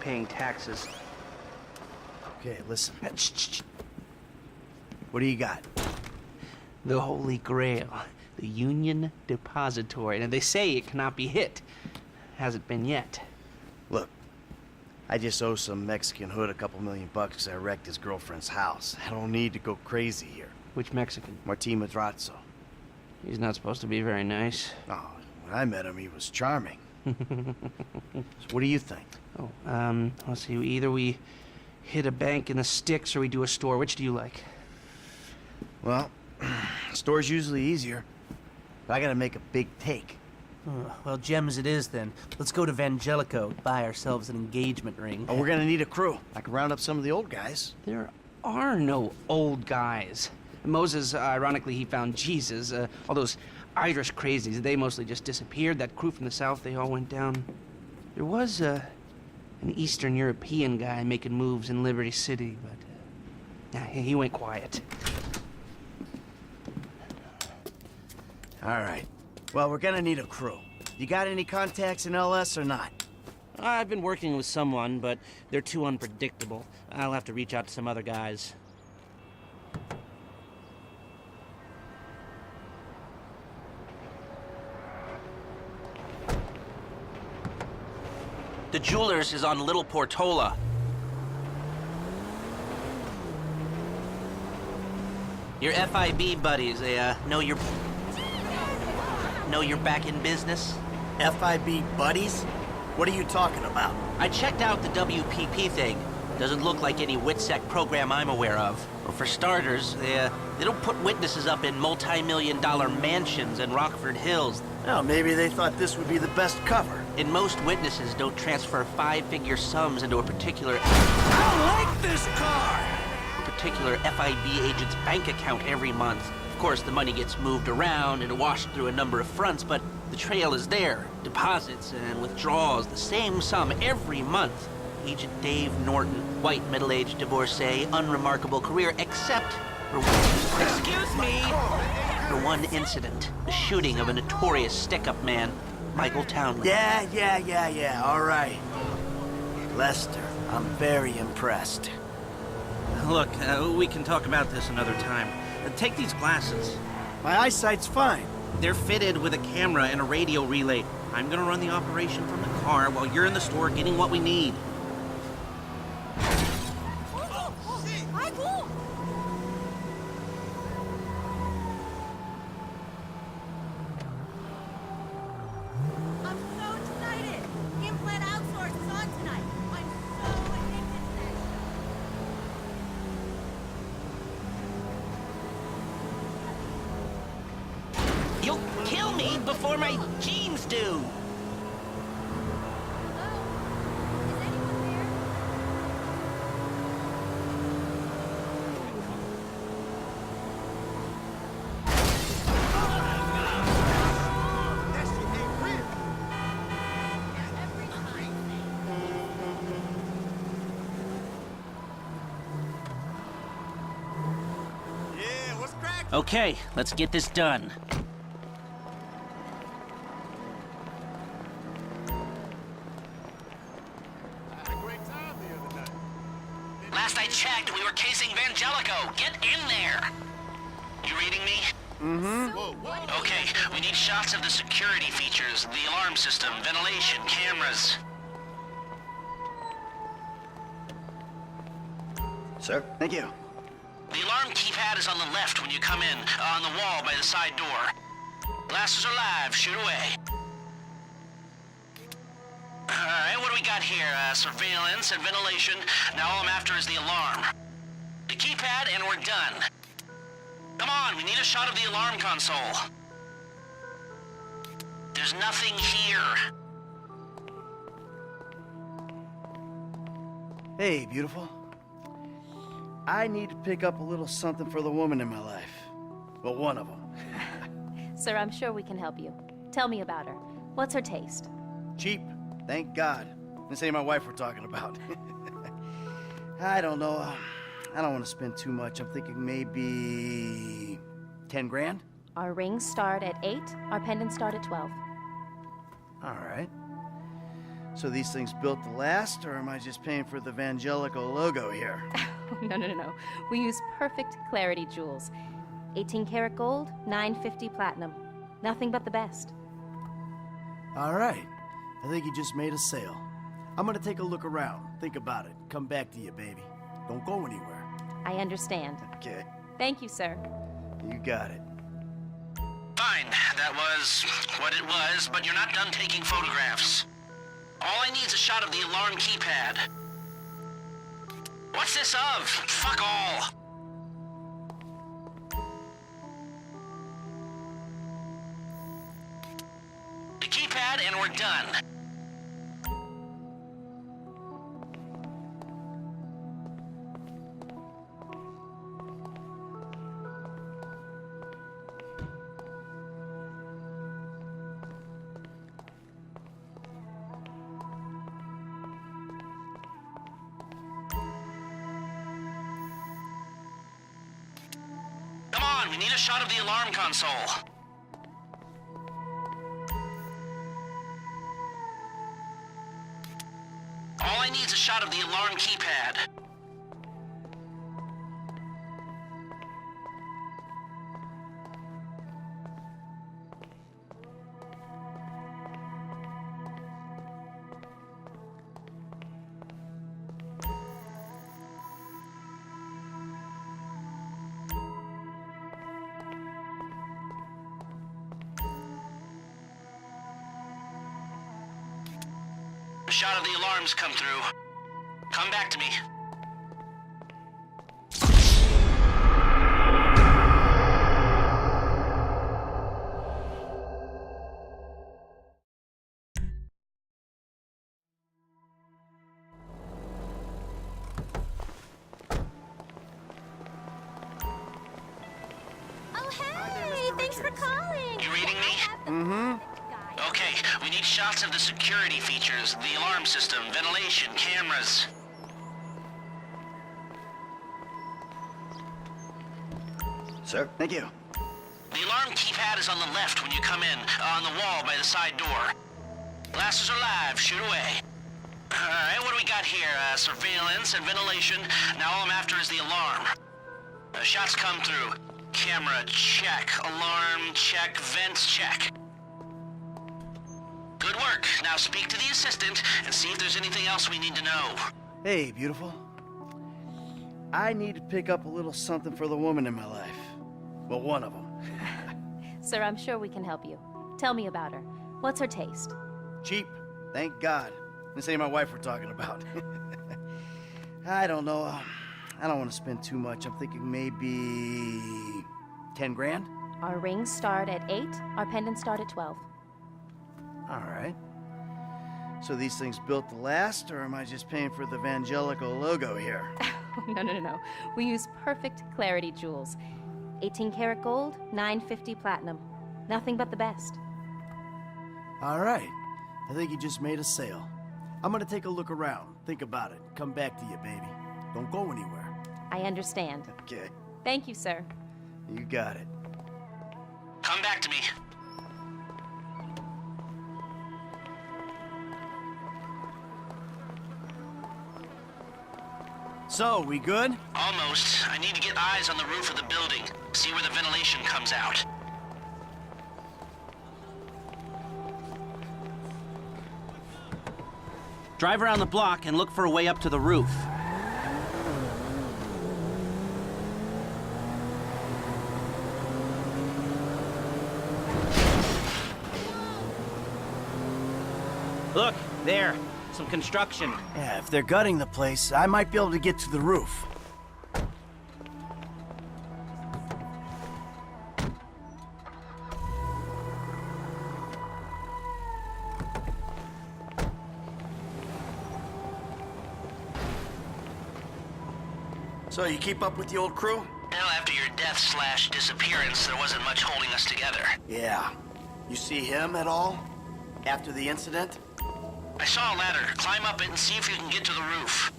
paying taxes. Okay, listen. Shh. What do you got? The Holy Grail, the Union Depository. And they say it cannot be hit. Hasn't been yet. Look, I just owe some Mexican hood a couple $1,000,000 because I wrecked his girlfriend's house. I don't need to go crazy here. Which Mexican? Martin Madrazo. He's not supposed to be very nice. Oh, when I met him, he was charming. So what do you think? Oh, let's see. Either we hit a bank in the sticks or we do a store. Which do you like? Well, store's usually easier, but I gotta make a big take. Well, gems it is then. Let's go to Vangelico, buy ourselves an engagement ring. Oh, we're gonna need a crew. I can round up some of the old guys. There are no old guys. Moses, ironically, he found Jesus. All those Irish crazies, they mostly just disappeared. That crew from the south, they all went down. There was an Eastern European guy making moves in Liberty City, but he went quiet. All right. Well, we're gonna need a crew. You got any contacts in LS or not? I've been working with someone, but they're too unpredictable. I'll have to reach out to some other guys. The jeweler's is on Little Portola. Your FIB buddies, they know you're back in business? FIB buddies? What are you talking about? I checked out the WPP thing. Doesn't look like any WITSEC program I'm aware of. Well, for starters, they don't put witnesses up in multi-million-dollar mansions in Rockford Hills. Well, maybe they thought this would be the best cover. And most witnesses don't transfer five-figure sums into a particular... I like this car! A particular FIB agent's bank account every month. Of course, the money gets moved around and washed through a number of fronts, but the trail is there. Deposits and withdrawals, the same sum every month. Agent Dave Norton, white middle-aged divorcee, unremarkable career, except for one... Excuse me! For one incident, the shooting of a notorious stick-up man, Michael Townley. Yeah, all right. Lester, I'm very impressed. Look, we can talk about this another time. Take these glasses. My eyesight's fine. They're fitted with a camera and a radio relay. I'm gonna run the operation from the car while you're in the store getting what we need. You'll kill me before my jeans do! Okay, let's get this done. Last I checked, we were casing Vangelico. Get in there! You reading me? Mm-hmm. Okay, we need shots of the security features, the alarm system, ventilation, cameras. Sir, thank you. The alarm keypad is on the left when you come in, on the wall by the side door. Glasses are live, shoot away. Alright, what do we got here? Surveillance and ventilation. Now all I'm after is the alarm. The keypad and we're done. Come on, we need a shot of the alarm console. There's nothing here. Hey, beautiful. I need to pick up a little something for the woman in my life. Well, one of them. Sir, I'm sure we can help you. Tell me about her. What's her taste? Cheap, thank God. This ain't my wife we're talking about. I don't know. I don't want to spend too much. I'm thinking maybe 10 grand? Our rings start at 8, our pendants start at 12. All right. So these things built to last, or am I just paying for the Evangelical logo here? No. We use perfect clarity jewels. 18 karat gold, 950 platinum. Nothing but the best. All right. I think you just made a sale. I'm gonna take a look around, think about it, come back to you, baby. Don't go anywhere. I understand. Okay, Thank you, sir. you got it. Fine, that was what it was, but you're not done taking photographs. All I need is a shot of the alarm keypad. What's this of? Fuck all. The keypad and we're done. Come on, we need a shot of the alarm console. All I need is a shot of the alarm keypad. A shot of the alarms come through. Come back to me. Oh, hey! Thanks for calling. You reading me? Mm-hmm. Okay, we need shots of the security features, the alarm system, ventilation, cameras. Sir, thank you. The alarm keypad is on the left when you come in, on the wall by the side door. Glasses are live, shoot away. Alright, what do we got here? Surveillance and ventilation. Now all I'm after is the alarm. Shots come through. Camera, check. Alarm, check. Vents, check. Good work. Now speak to the assistant and see if there's anything else we need to know. Hey, beautiful. I need to pick up a little something for the woman in my life. Well, one of them. Sir, I'm sure we can help you. Tell me about her. What's her taste? Cheap, thank God. This ain't my wife we're talking about. I don't know. I don't want to spend too much. I'm thinking maybe 10 grand? Our rings start at 8, our pendants start at 12. All right. So these things built to last, or am I just paying for the Evangelical logo here? No. We use perfect clarity jewels. 18 karat gold, 950 platinum. Nothing but the best. All right. I think you just made a sale. I'm gonna take a look around, think about it, come back to you, baby. Don't go anywhere. I understand. Okay, Thank you, sir. you got it. Come back to me. So, we good? Almost. I need to get eyes on the roof of the building. See where the ventilation comes out. Drive around the block and look for a way up to the roof. Look, there. Some construction. Yeah, if they're gutting the place, I might be able to get to the roof. So, you keep up with the old crew? Well, after your death/disappearance, there wasn't much holding us together. Yeah. You see him at all? After the incident? I saw a ladder. Climb up it and see if you can get to the roof.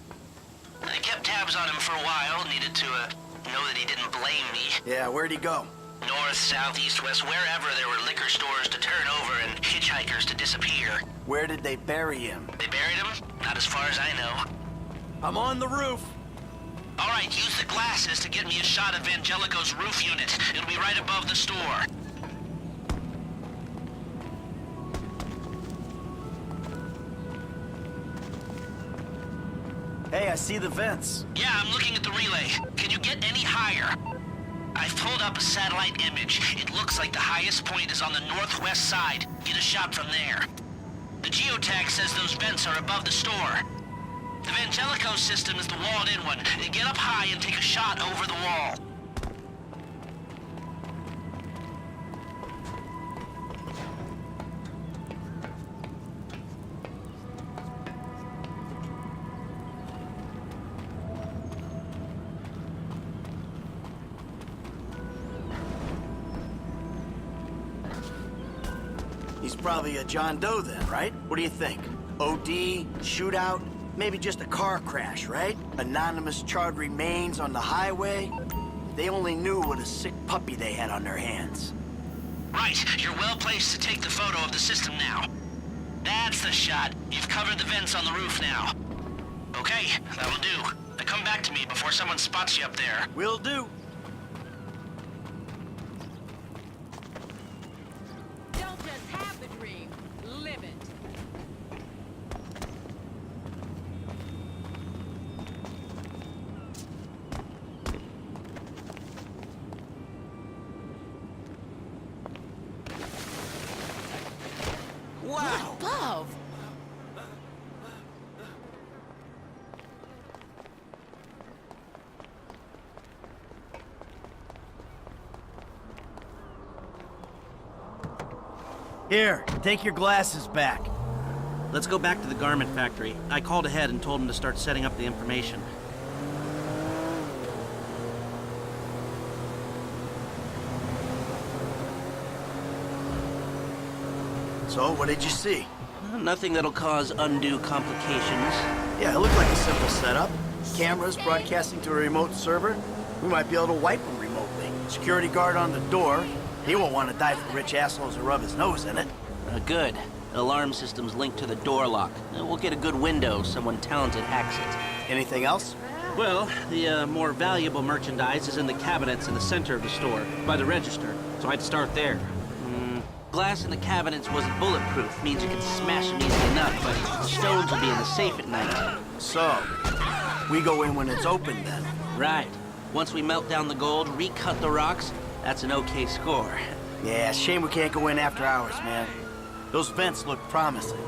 I kept tabs on him for a while. Needed to know that he didn't blame me. Yeah, where'd he go? North, south, east, west, wherever there were liquor stores to turn over and hitchhikers to disappear. Where did they bury him? They buried him? Not as far as I know. I'm on the roof. All right, use the glasses to get me a shot of Angelico's roof unit. It'll be right above the store. Hey, I see the vents. Yeah, I'm looking at the relay. Can you get any higher? I've pulled up a satellite image. It looks like the highest point is on the northwest side. Get a shot from there. The geotag says those vents are above the store. The Vangelico system is the walled-in one. Get up high and take a shot over the wall. He's probably a John Doe then, right? What do you think? OD, shootout, maybe just a car crash, right? Anonymous charred remains on the highway. They only knew what a sick puppy they had on their hands. Right, you're well placed to take the photo of the system now. That's the shot. You've covered the vents on the roof now. Okay, that'll do. Now come back to me before someone spots you up there. Will do. Don't just have the dream, live it. Wow! Above. Here, take your glasses back. Let's go back to the garment factory. I called ahead and told him to start setting up the information. So, what did you see? Nothing that'll cause undue complications. Yeah, it looked like a simple setup. Cameras broadcasting to a remote server. We might be able to wipe them remotely. Security guard on the door. He won't want to die for rich assholes who rub his nose in it. Good. Alarm system's linked to the door lock. We'll get a good window. Someone talented hacks it. Anything else? Well, the more valuable merchandise is in the cabinets in the center of the store, by the register, so I'd start there. Glass in the cabinets wasn't bulletproof, means you can smash them easy enough, but the stones will be in the safe at night. So, we go in when it's open then. Right. Once we melt down the gold, recut the rocks, that's an okay score. Yeah, shame we can't go in after hours, man. Those vents look promising.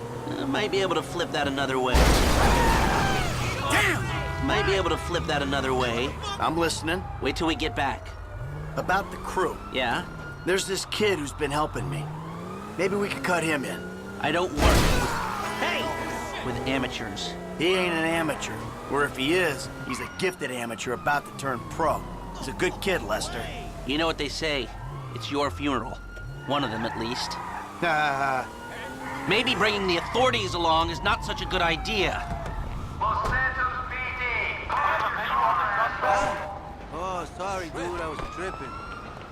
Might be able to flip that another way. Damn! Might be able to flip that another way. I'm listening. Wait till we get back. About the crew. Yeah? There's this kid who's been helping me. Maybe we could cut him in. I don't work with amateurs. He ain't an amateur. Or if he is, he's a gifted amateur about to turn pro. He's a good kid, Lester. You know what they say. It's your funeral. One of them, at least. Maybe bringing the authorities along is not such a good idea. Oh, sorry, dude. I was tripping.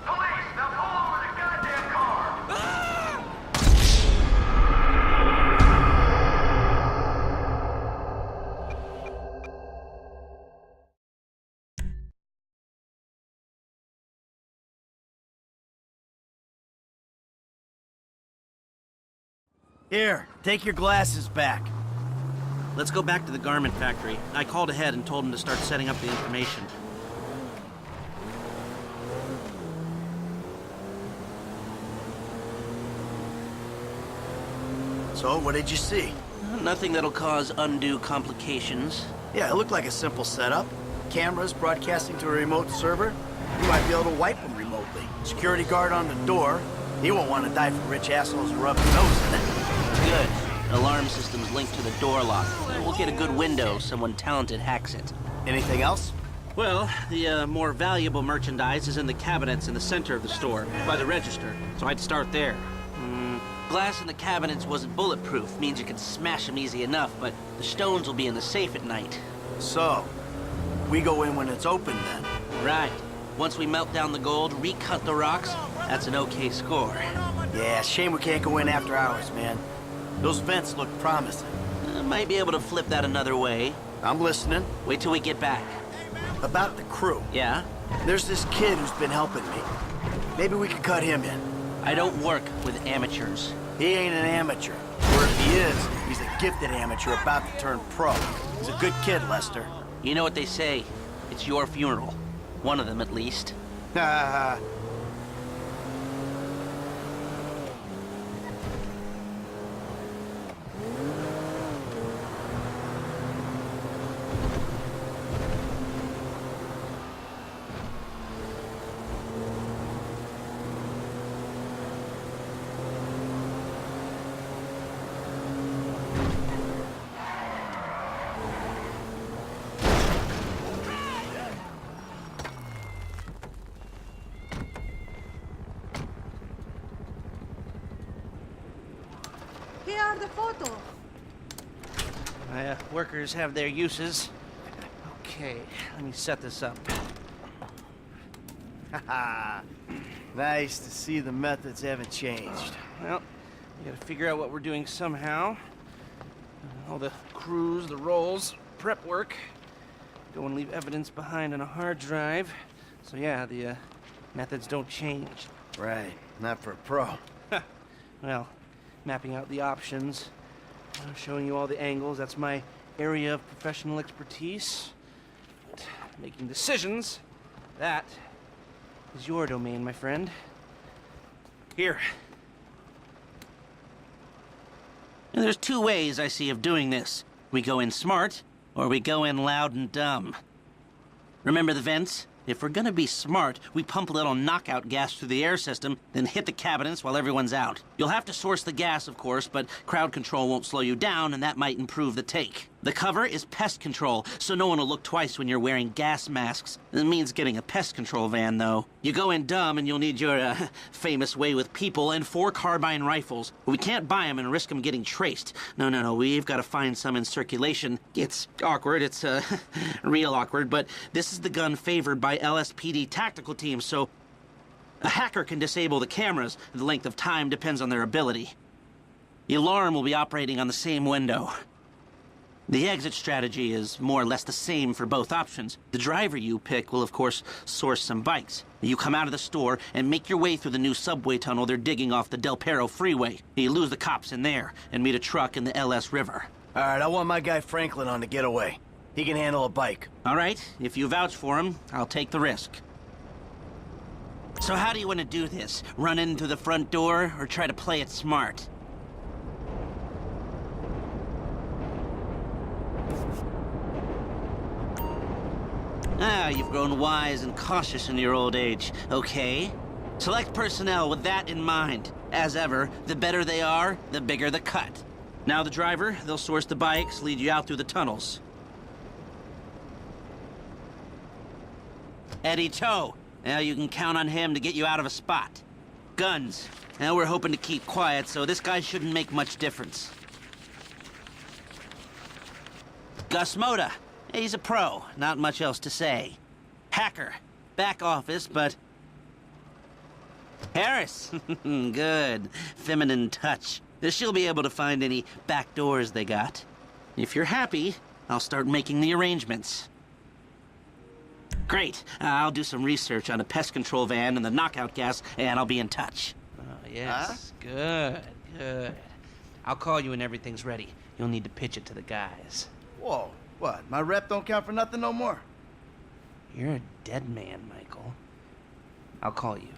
Police, now pull over the goddamn car! Here, take your glasses back. Let's go back to the garment factory. I called ahead and told him to start setting up the information. So, what did you see? Nothing that'll cause undue complications. Yeah, it looked like a simple setup. Cameras broadcasting to a remote server. We might be able to wipe them remotely. Security guard on the door. He won't want to die for rich assholes who rub his nose in it. Good. Alarm system's linked to the door lock. We'll get a good window. Someone talented hacks it. Anything else? Well, the more valuable merchandise is in the cabinets in the center of the store, by the register, so I'd start there. Glass in the cabinets wasn't bulletproof, means you can smash them easy enough, but the stones will be in the safe at night. So, we go in when it's open then. Right. Once we melt down the gold, recut the rocks, that's an okay score. Yeah, shame we can't go in after hours, man. Those vents look promising. Might be able to flip that another way. I'm listening. Wait till we get back. About the crew. Yeah? There's this kid who's been helping me. Maybe we could cut him in. I don't work with amateurs. He ain't an amateur. Or if he is, he's a gifted amateur about to turn pro. He's a good kid, Lester. You know what they say. It's your funeral. One of them, at least. Ha Here are the photos. Workers have their uses. Okay, let me set this up. ha. Nice to see the methods haven't changed. Well, we gotta figure out what we're doing somehow. All the crews, the rolls, prep work. Don't want to leave evidence behind on a hard drive. So yeah, the methods don't change. Right, not for a pro. Well, mapping out the options, showing you all the angles, that's my area of professional expertise. But making decisions, that is your domain, my friend. Here. And there's two ways I see of doing this. We go in smart, or we go in loud and dumb. Remember the vents? If we're gonna be smart, we pump a little knockout gas through the air system, then hit the cabinets while everyone's out. You'll have to source the gas, of course, but crowd control won't slow you down, and that might improve the take. The cover is pest control, so no one will look twice when you're wearing gas masks. It means getting a pest control van, though. You go in dumb, and you'll need your, famous way with people and 4 carbine rifles. We can't buy them and risk them getting traced. No, we've got to find some in circulation. It's awkward, it's, real awkward, but this is the gun favored by LSPD tactical teams, so a hacker can disable the cameras. The length of time depends on their ability. The alarm will be operating on the same window. The exit strategy is more or less the same for both options. The driver you pick will, of course, source some bikes. You come out of the store and make your way through the new subway tunnel they're digging off the Del Perro freeway. You lose the cops in there and meet a truck in the LS River. All right, I want my guy Franklin on the getaway. He can handle a bike. All right, if you vouch for him, I'll take the risk. So how do you want to do this? Run in through the front door or try to play it smart? Ah, you've grown wise and cautious in your old age. Okay. Select personnel with that in mind. As ever, the better they are, the bigger the cut. Now the driver, they'll source the bikes, lead you out through the tunnels. Eddie Tow. Now you can count on him to get you out of a spot. Guns. Now we're hoping to keep quiet, so this guy shouldn't make much difference. Gus Moda. He's a pro, not much else to say. Hacker, back office, but... Harris, good, feminine touch. She'll be able to find any back doors they got. If you're happy, I'll start making the arrangements. Great, I'll do some research on a pest control van and the knockout gas, and I'll be in touch. Oh, yes, good. I'll call you when everything's ready. You'll need to pitch it to the guys. Whoa, what? My rep don't count for nothing no more? You're a dead man, Michael. I'll call you.